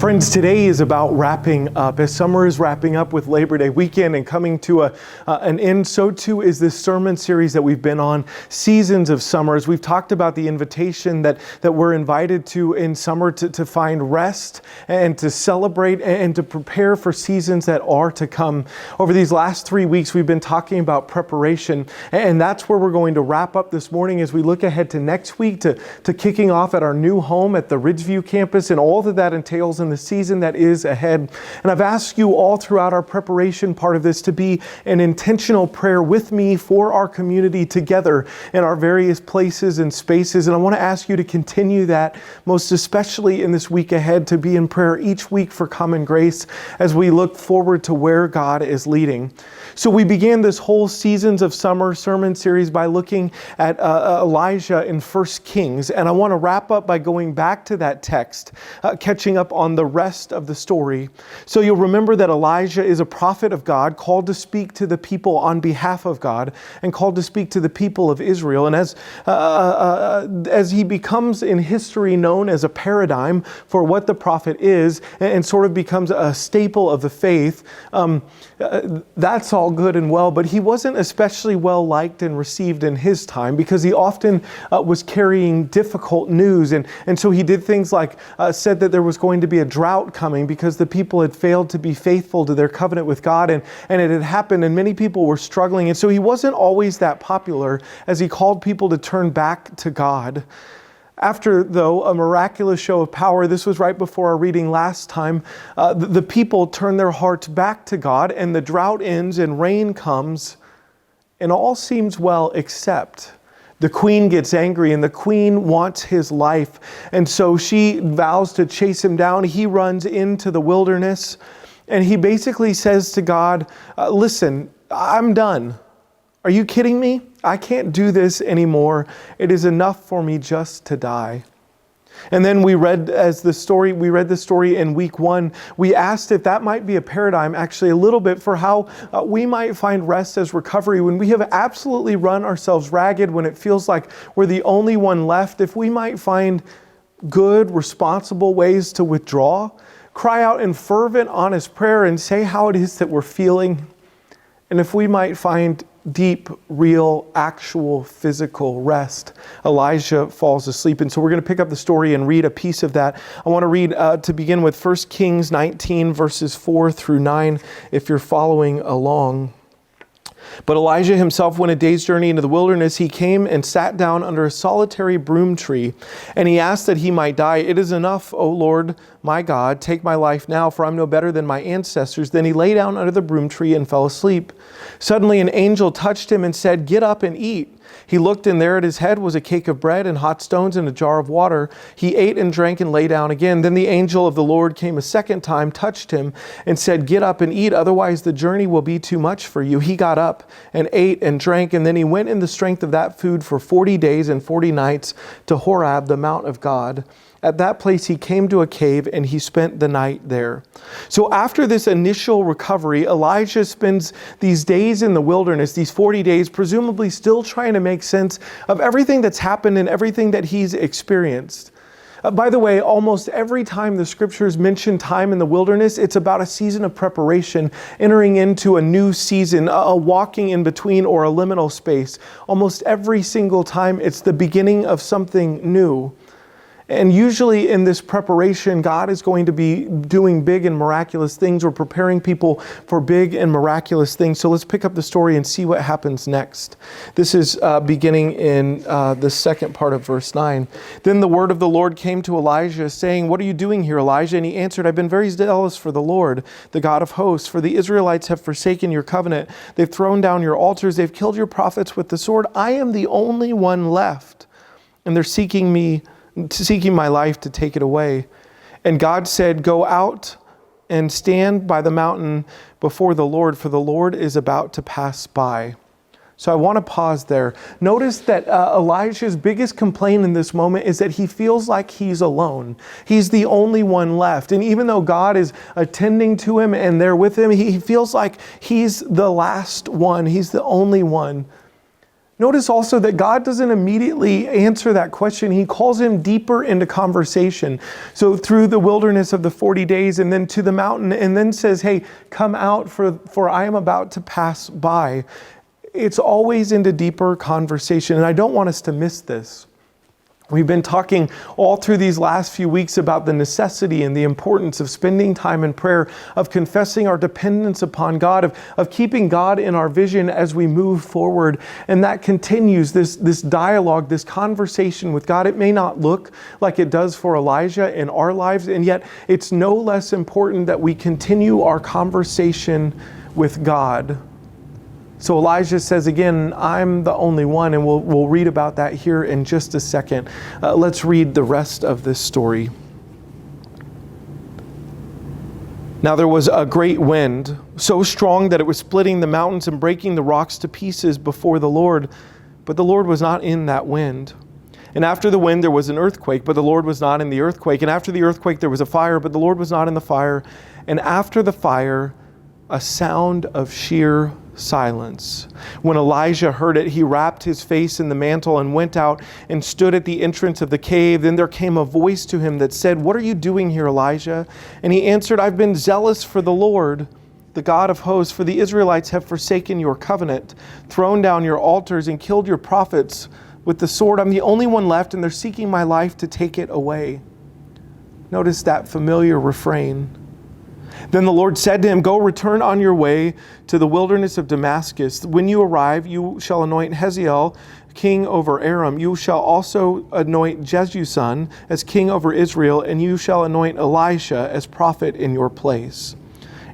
Friends, today is about wrapping up. As summer is wrapping up with Labor Day weekend and coming to an end, so too is this sermon series that we've been on, Seasons of Summer. As we've talked about the invitation that we're invited to in summer to find rest and to celebrate and to prepare for seasons that are to come. Over these last 3 weeks, we've been talking about preparation, and that's where we're going to wrap up this morning as we look ahead to next week to kicking off at our new home at the Ridgeview campus and all that entails in the season that is ahead. And I've asked you all throughout our preparation part of this to be an intentional prayer with me for our community together in our various places and spaces. And I want to ask you to continue that, most especially in this week ahead, to be in prayer each week for common grace as we look forward to where God is leading. So we began this whole Seasons of Summer sermon series by looking at Elijah in 1 Kings. And I want to wrap up by going back to that text, catching up on the rest of the story. So you'll remember that Elijah is a prophet of God, called to speak to the people on behalf of God and called to speak to the people of Israel. And as he becomes in history known as a paradigm for what the prophet is and sort of becomes a staple of the faith, that's all good and well, but he wasn't especially well liked and received in his time because he often was carrying difficult news. And so he did things like said that there was going to be a drought coming because the people had failed to be faithful to their covenant with God, and it had happened and many people were struggling. And so he wasn't always that popular as he called people to turn back to God. After, though, a miraculous show of power, this was right before our reading last time, the people turn their hearts back to God and the drought ends and rain comes and all seems well except the queen gets angry and the queen wants his life. And so she vows to chase him down. He runs into the wilderness and he basically says to God, listen, I'm done. Are you kidding me? I can't do this anymore. It is enough for me just to die. And then we read the story in week 1. We asked if that might be a paradigm, actually a little bit, for how we might find rest as recovery when we have absolutely run ourselves ragged, when it feels like we're the only one left. If we might find good, responsible ways to withdraw, cry out in fervent, honest prayer and say how it is that we're feeling. And if we might find deep, real, actual, physical rest. Elijah falls asleep. And so we're going to pick up the story and read a piece of that. I want to read to begin with 1 Kings 19, verses 4 through 9, if you're following along. But Elijah himself went a day's journey into the wilderness. He came and sat down under a solitary broom tree, and he asked that he might die. It is enough, O Lord, my God, take my life now, for I'm no better than my ancestors. Then he lay down under the broom tree and fell asleep. Suddenly an angel touched him and said, get up and eat. He looked, and there at his head was a cake of bread and hot stones and a jar of water. He ate and drank and lay down again. Then the angel of the Lord came a second time, touched him, and said, get up and eat, otherwise the journey will be too much for you. He got up and ate and drank, and then he went in the strength of that food for 40 days and 40 nights to Horeb, the mount of God. At that place he came to a cave and he spent the night there. So after this initial recovery, Elijah spends these days in the wilderness, these 40 days, presumably still trying to make sense of everything that's happened and everything that he's experienced. By the way, almost every time the scriptures mention time in the wilderness, it's about a season of preparation, entering into a new season, a walking in between or a liminal space. Almost every single time it's the beginning of something new. And usually in this preparation, God is going to be doing big and miraculous things or preparing people for big and miraculous things. So let's pick up the story and see what happens next. This is beginning in the second part of verse 9. Then the word of the Lord came to Elijah, saying, what are you doing here, Elijah? And he answered, I've been very zealous for the Lord, the God of hosts, for the Israelites have forsaken your covenant. They've thrown down your altars. They've killed your prophets with the sword. I am the only one left, and they're seeking my life to take it away. And God said, go out and stand by the mountain before the Lord, for the Lord is about to pass by. So I want to pause there. Notice that Elijah's biggest complaint in this moment is that he feels like he's alone. He's the only one left. And even though God is attending to him and there with him, he feels like he's the last one. He's the only one. Notice also that God doesn't immediately answer that question. He calls him deeper into conversation. So through the wilderness of the 40 days and then to the mountain, and then says, hey, come out for I am about to pass by. It's always into deeper conversation. And I don't want us to miss this. We've been talking all through these last few weeks about the necessity and the importance of spending time in prayer, of confessing our dependence upon God, of keeping God in our vision as we move forward. And that continues, this dialogue, this conversation with God. It may not look like it does for Elijah in our lives, and yet it's no less important that we continue our conversation with God. So Elijah says again, I'm the only one, and we'll read about that here in just a second. Let's read the rest of this story. Now there was a great wind, so strong that it was splitting the mountains and breaking the rocks to pieces before the Lord. But the Lord was not in that wind. And after the wind there was an earthquake, but the Lord was not in the earthquake. And after the earthquake there was a fire, but the Lord was not in the fire. And after the fire, a sound of sheer silence. When Elijah heard it, he wrapped his face in the mantle and went out and stood at the entrance of the cave. Then there came a voice to him that said, "What are you doing here, Elijah?" And he answered, "I've been zealous for the Lord, the God of hosts, for the Israelites have forsaken your covenant, thrown down your altars, and killed your prophets with the sword. I'm the only one left, and they're seeking my life to take it away." Notice that familiar refrain. Then the Lord said to him, "Go, return on your way to the wilderness of Damascus. When you arrive, you shall anoint Hazael king over Aram. You shall also anoint Jehu's son as king over Israel, and you shall anoint Elisha as prophet in your place."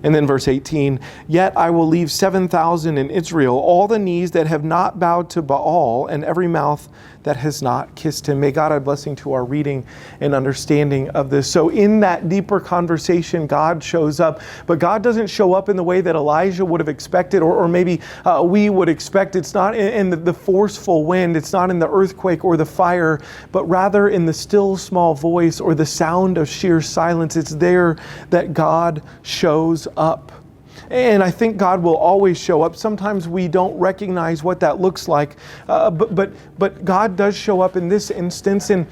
And then verse 18, "Yet I will leave 7,000 in Israel, all the knees that have not bowed to Baal, and every mouth that has not kissed him." May God add blessing to our reading and understanding of this. So in that deeper conversation, God shows up. But God doesn't show up in the way that Elijah would have expected, or maybe we would expect. It's not in the forceful wind. It's not in the earthquake or the fire, but rather in the still small voice or the sound of sheer silence. It's there that God shows up. And I think God will always show up. Sometimes we don't recognize what that looks like, but God does show up in this instance, and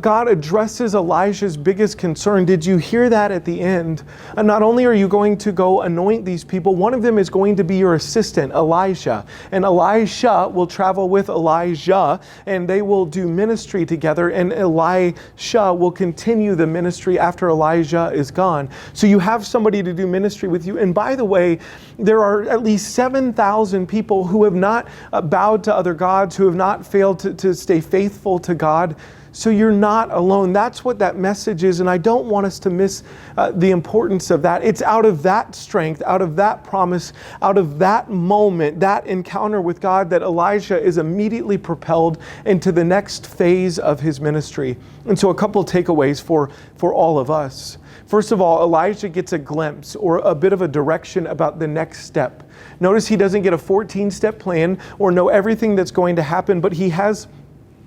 God addresses Elijah's biggest concern. Did you hear that at the end? Not only are you going to go anoint these people, one of them is going to be your assistant, Elisha. And Elisha will travel with Elijah, and they will do ministry together, and Elisha will continue the ministry after Elijah is gone. So you have somebody to do ministry with you. And by the way, there are at least 7,000 people who have not bowed to other gods, who have not failed to stay faithful to God. So you're not alone. That's what that message is, and I don't want us to miss the importance of that. It's out of that strength, out of that promise, out of that moment, that encounter with God, that Elijah is immediately propelled into the next phase of his ministry. And so a couple takeaways for all of us. First of all, Elijah gets a glimpse or a bit of a direction about the next step. Notice he doesn't get a 14-step plan or know everything that's going to happen, but he has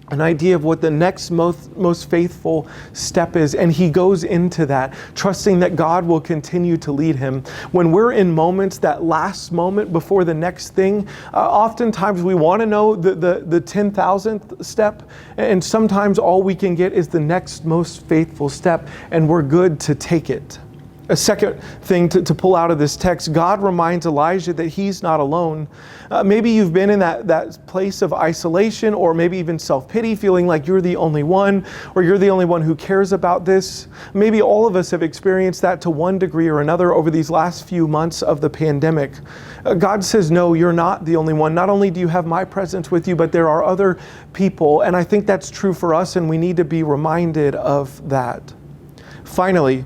an idea of what the next most faithful step is. And he goes into that, trusting that God will continue to lead him. When we're in moments, that last moment before the next thing, oftentimes we want to know the 10,000th step. And sometimes all we can get is the next most faithful step, and we're good to take it. A second thing to pull out of this text, God reminds Elijah that he's not alone. Maybe you've been in that place of isolation, or maybe even self-pity, feeling like you're the only one, or you're the only one who cares about this. Maybe all of us have experienced that to one degree or another over these last few months of the pandemic. God says, no, you're not the only one. Not only do you have my presence with you, but there are other people. And I think that's true for us, and we need to be reminded of that. Finally,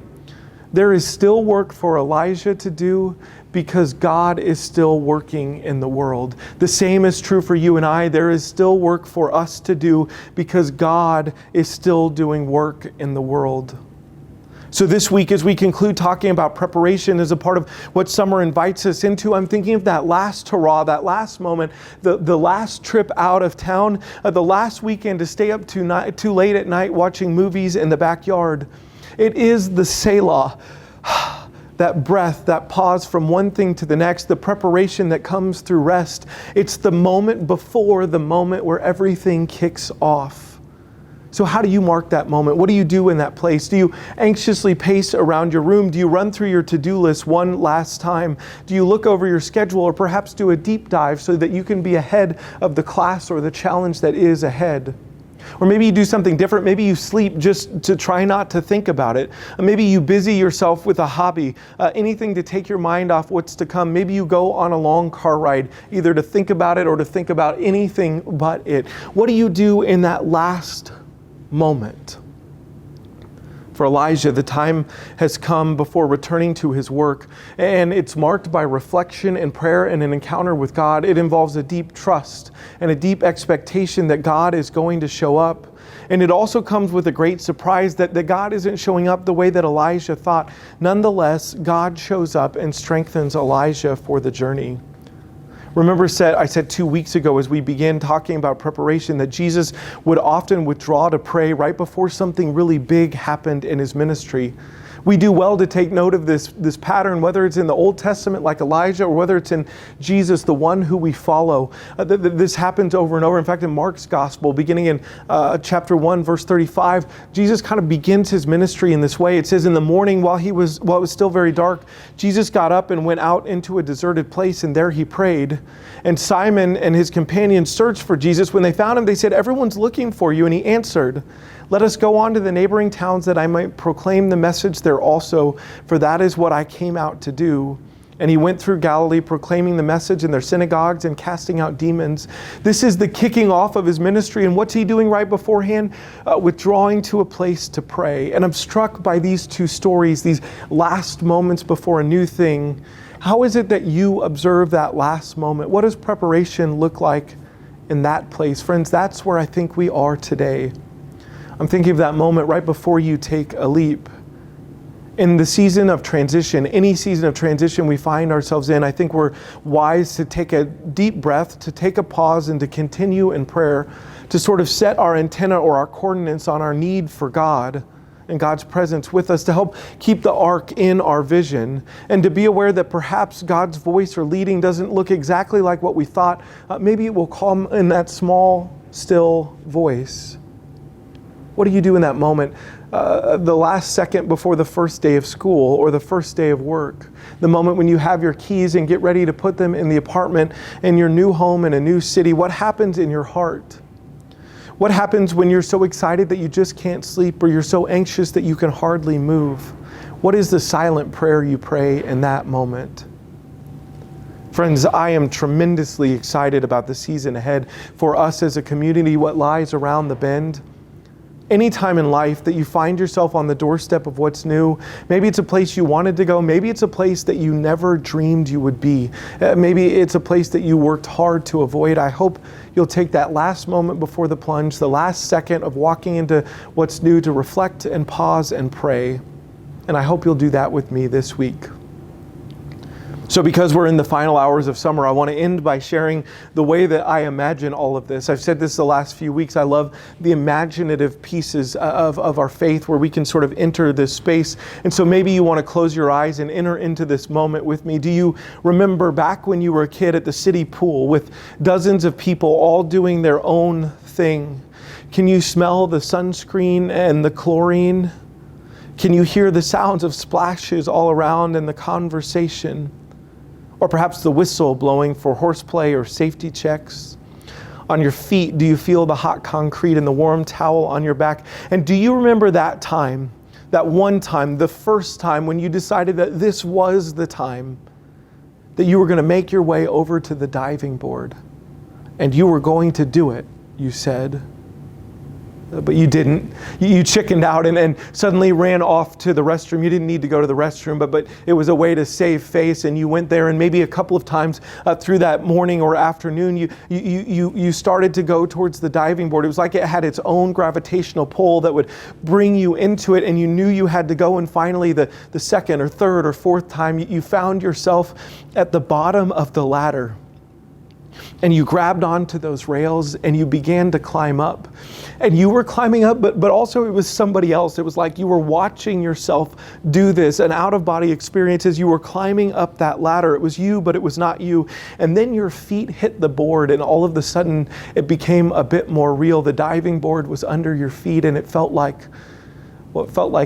there is still work for Elijah to do because God is still working in the world. The same is true for you and I. There is still work for us to do because God is still doing work in the world. So this week, as we conclude talking about preparation as a part of what summer invites us into, I'm thinking of that last hurrah, that last moment, the last trip out of town, the last weekend to stay up too late at night watching movies in the backyard. It is the Selah, that breath, that pause from one thing to the next, the preparation that comes through rest. It's the moment before the moment where everything kicks off. So how do you mark that moment? What do you do in that place? Do you anxiously pace around your room? Do you run through your to-do list one last time? Do you look over your schedule or perhaps do a deep dive so that you can be ahead of the class or the challenge that is ahead? Or maybe you do something different. Maybe you sleep just to try not to think about it. Maybe you busy yourself with a hobby, anything to take your mind off what's to come. Maybe you go on a long car ride, either to think about it or to think about anything but it. What do you do in that last moment? For Elijah, the time has come before returning to his work, and it's marked by reflection and prayer and an encounter with God. It involves a deep trust and a deep expectation that God is going to show up. And it also comes with a great surprise that God isn't showing up the way that Elijah thought. Nonetheless, God shows up and strengthens Elijah for the journey. Remember, I said 2 weeks ago as we began talking about preparation that Jesus would often withdraw to pray right before something really big happened in his ministry. We do well to take note of this pattern, whether it's in the Old Testament like Elijah or whether it's in Jesus, the one who we follow. This happens over and over. In fact, in Mark's gospel, beginning in chapter 1, verse 35, Jesus kind of begins his ministry in this way. It says, in the morning while it was still very dark, Jesus got up and went out into a deserted place, and there he prayed. And Simon and his companions searched for Jesus. When they found him, they said, "Everyone's looking for you." And he answered, "Let us go on to the neighboring towns that I might proclaim the message there also, for that is what I came out to do." And he went through Galilee, proclaiming the message in their synagogues and casting out demons. This is the kicking off of his ministry. And what's he doing right beforehand? Withdrawing to a place to pray. And I'm struck by these two stories, these last moments before a new thing. How is it that you observe that last moment? What does preparation look like in that place? Friends, that's where I think we are today. I'm thinking of that moment right before you take a leap. In the season of transition, any season of transition we find ourselves in, I think we're wise to take a deep breath, to take a pause, and to continue in prayer, to sort of set our antenna or our coordinates on our need for God and God's presence with us, to help keep the arc in our vision, and to be aware that perhaps God's voice or leading doesn't look exactly like what we thought. Maybe it will come in that small, still voice. What do you do in that moment? The last second before the first day of school or the first day of work. The moment when you have your keys and get ready to put them in the apartment in your new home in a new city. What happens in your heart? What happens when you're so excited that you just can't sleep, or you're so anxious that you can hardly move? What is the silent prayer you pray in that moment? Friends, I am tremendously excited about the season ahead for us as a community, what lies around the bend. Any time in life that you find yourself on the doorstep of what's new, maybe it's a place you wanted to go, maybe it's a place that you never dreamed you would be, maybe it's a place that you worked hard to avoid. I hope you'll take that last moment before the plunge, the last second of walking into what's new, to reflect and pause and pray. And I hope you'll do that with me this week. So because we're in the final hours of summer, I want to end by sharing the way that I imagine all of this. I've said this the last few weeks. I love the imaginative pieces of our faith where we can sort of enter this space. And so maybe you want to close your eyes and enter into this moment with me. Do you remember back when you were a kid at the city pool with dozens of people all doing their own thing? Can you smell the sunscreen and the chlorine? Can you hear the sounds of splashes all around and the conversation? Or perhaps the whistle blowing for horseplay or safety checks. On your feet, do you feel the hot concrete and the warm towel on your back? And do you remember that time, that one time, the first time when you decided that this was the time that you were going to make your way over to the diving board? And you were going to do it, you said. But you didn't. You chickened out and suddenly ran off to the restroom. You didn't need to go to the restroom, but it was a way to save face, and you went there, and maybe a couple of times through that morning or afternoon, you started to go towards the diving board. It was like it had its own gravitational pull that would bring you into it, and you knew you had to go, and finally the second or third or fourth time, you found yourself at the bottom of the ladder. And you grabbed onto those rails and you began to climb up. And you were climbing up, but also it was somebody else. It was like you were watching yourself do this, an out-of-body experience as you were climbing up that ladder. It was you, but it was not you. And then your feet hit the board, and all of a sudden it became a bit more real. The diving board was under your feet, and it felt like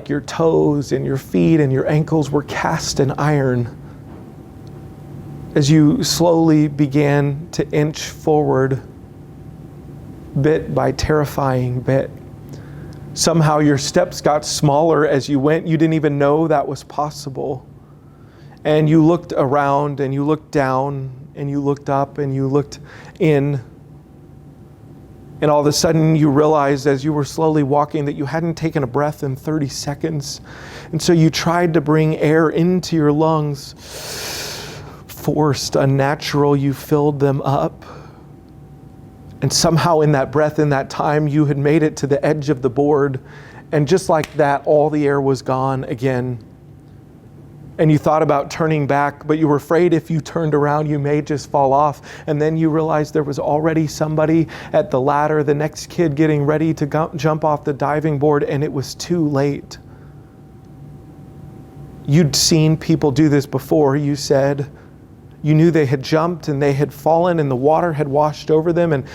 your toes and your feet and your ankles were cast in iron as you slowly began to inch forward, bit by terrifying bit. Somehow your steps got smaller as you went. You didn't even know that was possible. And you looked around and you looked down and you looked up and you looked in. And all of a sudden you realized as you were slowly walking that you hadn't taken a breath in 30 seconds. And so you tried to bring air into your lungs. Forced, unnatural, you filled them up. And somehow in that breath, in that time, you had made it to the edge of the board. And just like that, all the air was gone again. And you thought about turning back, but you were afraid if you turned around, you may just fall off. And then you realized there was already somebody at the ladder, the next kid getting ready to jump off the diving board, and it was too late. You'd seen people do this before, you said. You knew they had jumped and they had fallen and the water had washed over them. And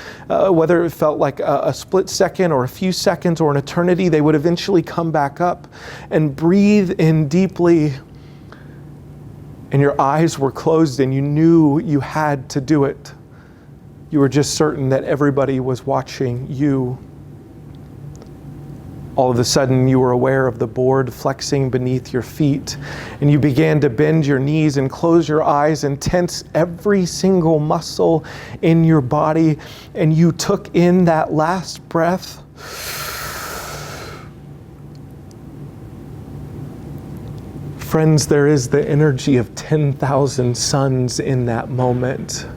whether it felt like a split second or a few seconds or an eternity, they would eventually come back up and breathe in deeply. And your eyes were closed and you knew you had to do it. You were just certain that everybody was watching you. All of a sudden, you were aware of the board flexing beneath your feet, and you began to bend your knees and close your eyes and tense every single muscle in your body, and you took in that last breath. Friends, there is the energy of 10,000 suns in that moment,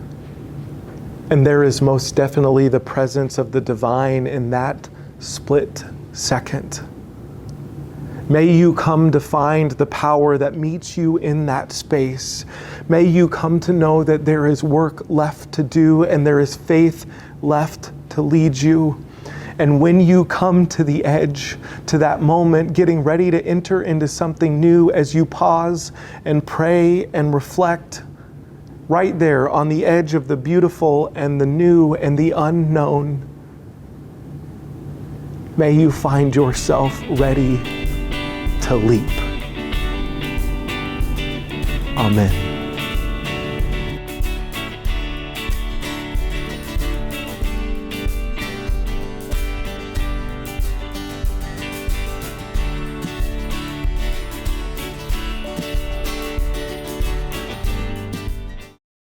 and there is most definitely the presence of the divine in that split second. May you come to find the power that meets you in that space. May you come to know that there is work left to do and there is faith left to lead you. And when you come to the edge, to that moment, getting ready to enter into something new, as you pause and pray and reflect, right there on the edge of the beautiful and the new and the unknown, may you find yourself ready to leap. Amen.